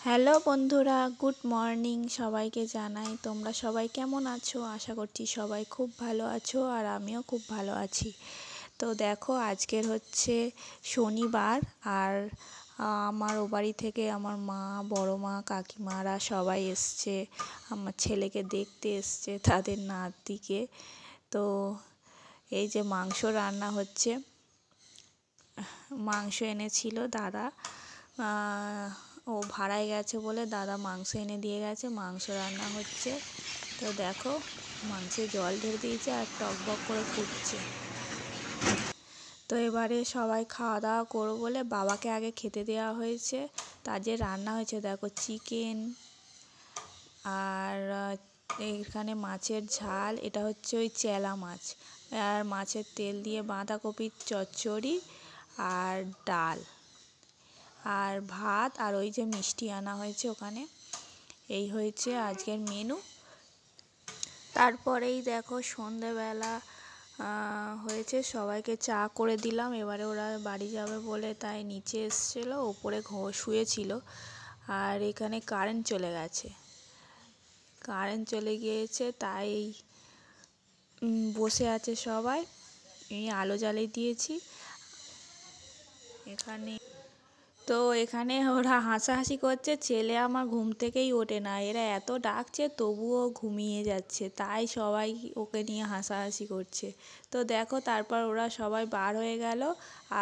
Hello বন্ধুরা, good morning সবাইকে জানাই। তোমরা সবাই কেমন আছো? আশা করছি সবাই খুব ভালো আছো, আর আমিও খুব ভালো আছি। তো দেখো, আজকের হচ্ছে শনিবার, আর আমার ও বাড়ি থেকে আমার মা, বড় মা, কাকিমারা সবাই এসছে আমার ছেলেকে দেখতে এসছে, তাদের নাতিকে। তো এই যে মাংস রান্না হচ্ছে, মাংস এনেছিল দাদা। ও ভাড়ায় গেছে বলে দাদা মাংস এনে দিয়ে গেছে, মাংস রান্না হচ্ছে। তো দেখো, মাংসে জল ঢেলে দিয়েছে আর টকবক করে ফুটছে। তো এবারে সবাই খাওয়া দাওয়া করবো বলে বাবাকে আগে খেতে দেওয়া হয়েছে। তার যে রান্না হয়েছে দেখো, চিকেন আর এখানে মাছের ঝাল, এটা হচ্ছে ওই চেলা মাছ, আর মাছের তেল দিয়ে বাঁধাকপির চচ্চড়ি আর ডাল আর ভাত, আর ওই যে মিষ্টি আনা হয়েছে ওখানে। এই হয়েছে আজকের মেনু। তারপরেই দেখো সন্ধেবেলা হয়েছে, সবাইকে চা করে দিলাম। এবারে ওরা বাড়ি যাবে বলে তাই নিচে এসেছিলো, ওপরে শুয়েছিল। আর এখানে কারেন্ট চলে গেছে, কারেন্ট চলে গিয়েছে তাই বসে আছে সবাই। এই আলো জ্বালিয়ে দিয়েছি এখানে। তো এখানে ওরা হাসাহাসি করছে, ছেলে আমার ঘুম থেকেই ওঠে না, এরা এত ডাকছে তবুও ঘুমিয়ে যাচ্ছে, তাই সবাই ওকে নিয়ে হাসাহাসি করছে। তো দেখো, তারপর ওরা সবাই বার হয়ে গেল,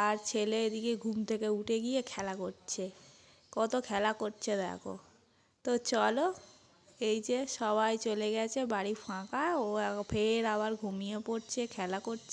আর ছেলে এদিকে ঘুম থেকে উঠে গিয়ে খেলা করছে, কত খেলা করছে দেখো। তো চলো, এই যে সবাই চলে গেছে, বাড়ি ফাঁকা, ও ফের আবার ঘুমিয়ে পড়ছে, খেলা করছে।